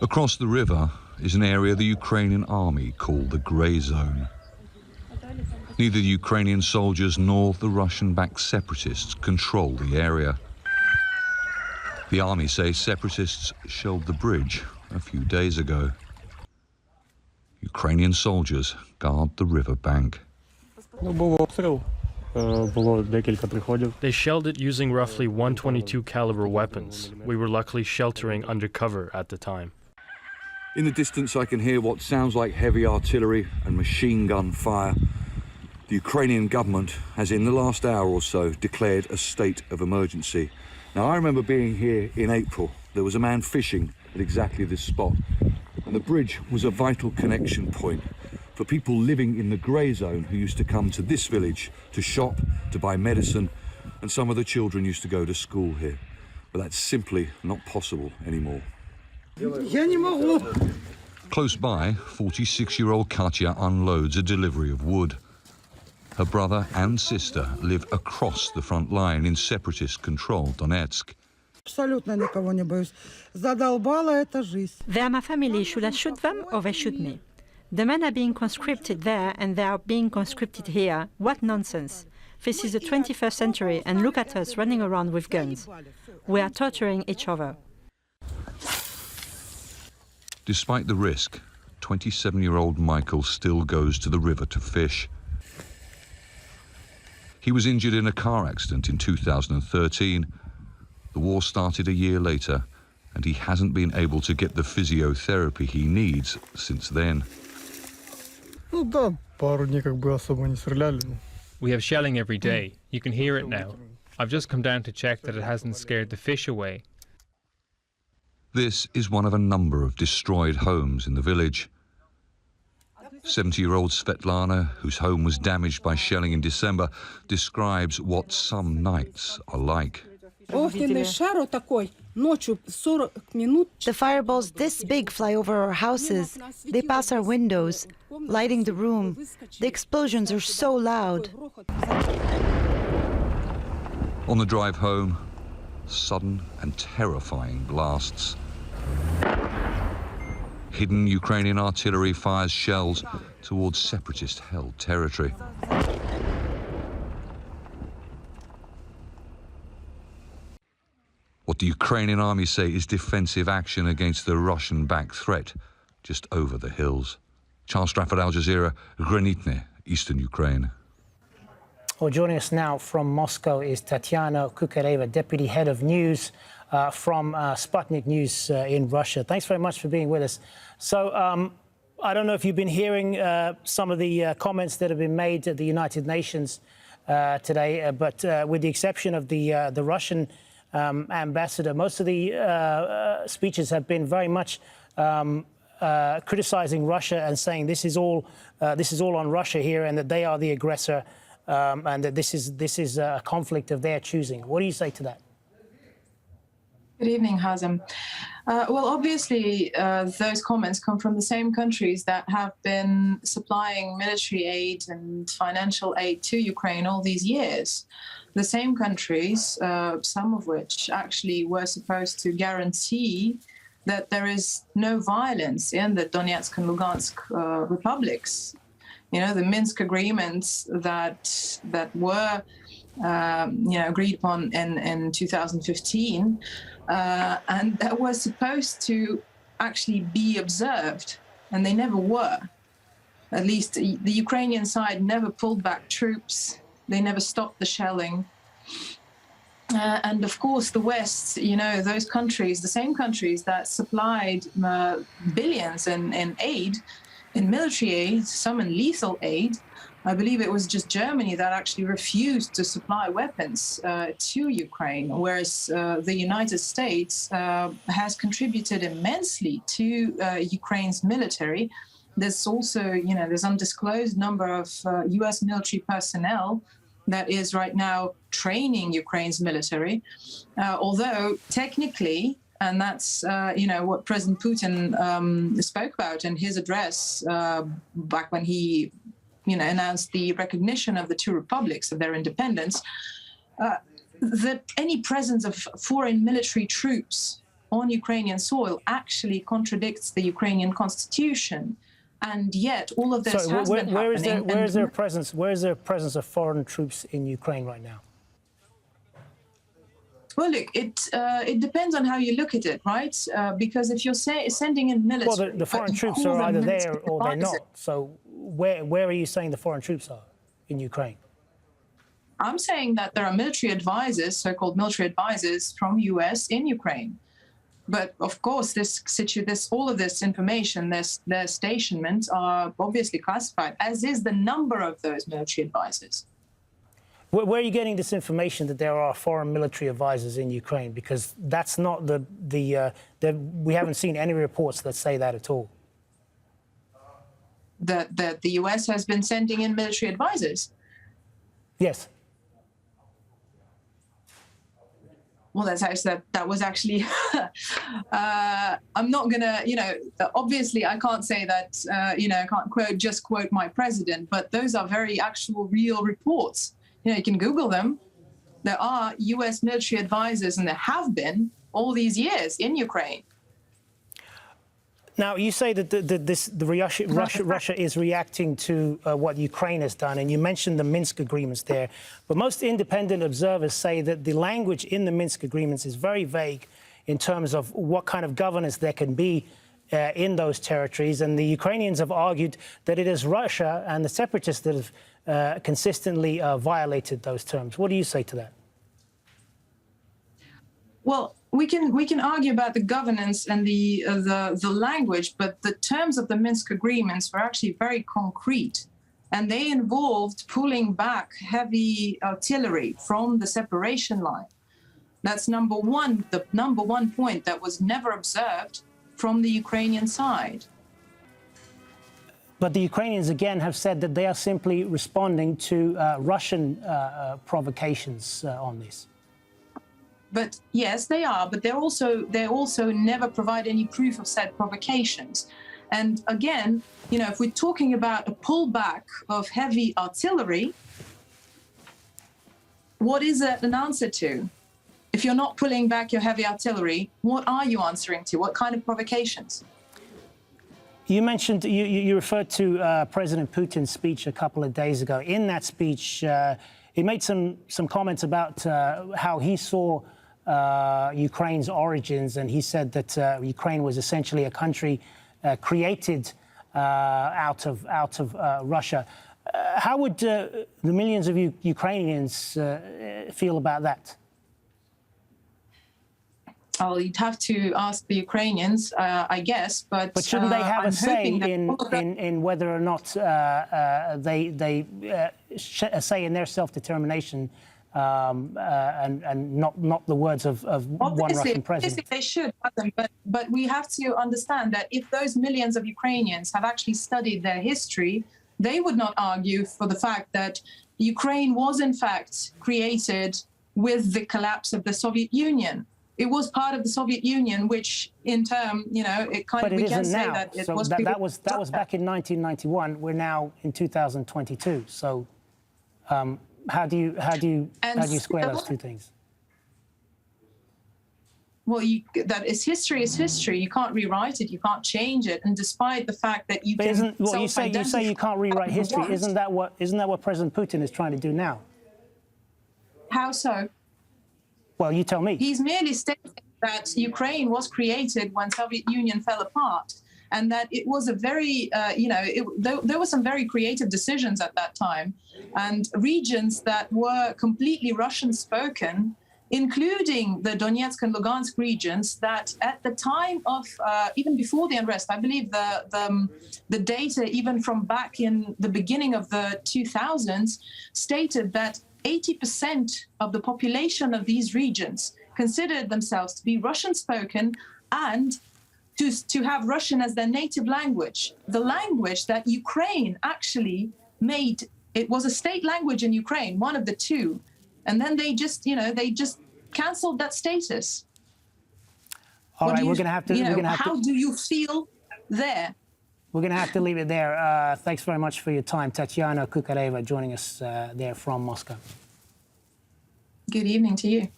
Across the river is an area the Ukrainian army call the Grey Zone. Neither the Ukrainian soldiers nor the Russian-backed separatists control the area. The army say separatists shelled the bridge a few days ago. Ukrainian soldiers guard the river bank. They shelled it using roughly 122 caliber weapons. We were luckily sheltering under cover at the time. In the distance I can hear what sounds like heavy artillery and machine gun fire. The Ukrainian government has in the last hour or so declared a state of emergency. Now I remember being here in April. There was a man fishing at exactly this spot, and the bridge was a vital connection point for people living in the Grey Zone who used to come to this village to shop, to buy medicine, and some of the children used to go to school here. But that's simply not possible anymore. Close by, 46-year-old Katya unloads a delivery of wood. Her brother and sister live across the front line in separatist-controlled Donetsk. They're my family. Should I shoot them or they shoot me? The men are being conscripted there and they are being conscripted here. What nonsense. This is the 21st century and look at us running around with guns. We are torturing each other. Despite the risk, 27-year-old Michael still goes to the river to fish. He was injured in a car accident in 2013. The war started a year later, and he hasn't been able to get the physiotherapy he needs since then. We have shelling every day. You can hear it now. I've just come down to check that it hasn't scared the fish away. This is one of a number of destroyed homes in the village. 70-year-old Svetlana, whose home was damaged by shelling in December, describes what some nights are like. The fireballs this big fly over our houses. They pass our windows, lighting the room. The explosions are so loud. On the drive home, sudden and terrifying blasts. Hidden Ukrainian artillery fires shells towards separatist-held territory. What the Ukrainian army say is defensive action against the Russian-backed threat just over the hills. Charles Stratford, Al Jazeera, Hranitne, Eastern Ukraine. Well, joining us now from Moscow is Tatiana Kukareva, Deputy Head of News from Sputnik News in Russia. Thanks very much for being with us. So I don't know if you've been hearing some of the comments that have been made at the United Nations today, but with the exception of the Russian ambassador, most of the speeches have been very much criticizing Russia and saying this is all on Russia here, and that they are the aggressor, and that this is a conflict of their choosing. What do you say to that? Good evening, Hazem. Well, obviously, those comments come from the same countries that have been supplying military aid and financial aid to Ukraine all these years. The same countries, some of which actually were supposed to guarantee that there is no violence in the Donetsk and Lugansk republics. You know, the Minsk agreements that were agreed upon in 2015, and that was supposed to actually be observed, and they never were. At least the Ukrainian side never pulled back troops. They never stopped the shelling. And of course, the West, you know, those countries, the same countries that supplied billions in aid, in military aid, some in lethal aid. I believe it was just Germany that actually refused to supply weapons to Ukraine, whereas the United States has contributed immensely to Ukraine's military. There's also, you know, there's undisclosed number of US military personnel that is right now training Ukraine's military, although technically, and that's, what President Putin spoke about in his address back when he, announced the recognition of the two republics of their independence, that any presence of foreign military troops on Ukrainian soil actually contradicts the Ukrainian constitution. And yet all of this has been happening. Where is there a presence of foreign troops in Ukraine right now? Well, look, it depends on how you look at it, right? Because if you're sending in military... Well, the foreign troops are either there or they're not. So where are you saying the foreign troops are in Ukraine? I'm saying that there are military advisors, so-called military advisors from US in Ukraine. But of course, all of this information, their stationments are obviously classified, as is the number of those military advisors. Where are you getting this information that there are foreign military advisors in Ukraine? Because that's not we haven't seen any reports that say that at all. That the US has been sending in military advisors? Yes. Well, that was actually, I'm not gonna, obviously I can't say that, I can't quote my president, but those are very actual real reports. You can Google them. There are US military advisors, and there have been all these years in Ukraine. Now, you say that Russia is reacting to what Ukraine has done, and you mentioned the Minsk agreements there. But most independent observers say that the language in the Minsk agreements is very vague in terms of what kind of governance there can be in those territories. And the Ukrainians have argued that it is Russia and the separatists that have consistently violated those terms. What do you say to that? Well, we can argue about the governance and the language, but the terms of the Minsk agreements were actually very concrete, and they involved pulling back heavy artillery from the separation line. That's number one, the number one point that was never observed from the Ukrainian side. But the Ukrainians, again, have said that they are simply responding to Russian provocations on this. But yes, they are. But they also never provide any proof of said provocations. And again, if we're talking about a pullback of heavy artillery, what is that an answer to? If you're not pulling back your heavy artillery, what are you answering to? What kind of provocations? You mentioned, you referred to President Putin's speech a couple of days ago. In that speech, he made some comments about how he saw Ukraine's origins, and he said that Ukraine was essentially a country created out of Russia. How would the millions of Ukrainians feel about that? Oh, you'd have to ask the Ukrainians, I guess. But shouldn't they have a say in whether or not they say in their self-determination and not the words of one Russian president? Obviously, they should have them, but we have to understand that if those millions of Ukrainians have actually studied their history, they would not argue for the fact that Ukraine was in fact created with the collapse of the Soviet Union. It was part of the Soviet Union, which in turn, it kind of, we can say that it was. That was back in 1991. We're now in 2022. So, how do you square those two things? Well, that is history is history. You can't rewrite it. You can't change it. And despite the fact that you can, you say you can't rewrite history. Isn't that what President Putin is trying to do now? How so? Well, you tell me. He's merely stating that Ukraine was created when Soviet Union fell apart, and that it was a very, there were some very creative decisions at that time, and regions that were completely Russian-spoken, including the Donetsk and Lugansk regions, that at the time of, even before the unrest, I believe the data, even from back in the beginning of the 2000s, stated that 80% of the population of these regions considered themselves to be Russian-spoken and to have Russian as their native language. The language that Ukraine actually made, it was a state language in Ukraine, one of the two. And then they just canceled that status. All right, we're going to have to... How do you feel there? We're going to have to leave it there. Thanks very much for your time. Tatiana Kukareva joining us there from Moscow. Good evening to you.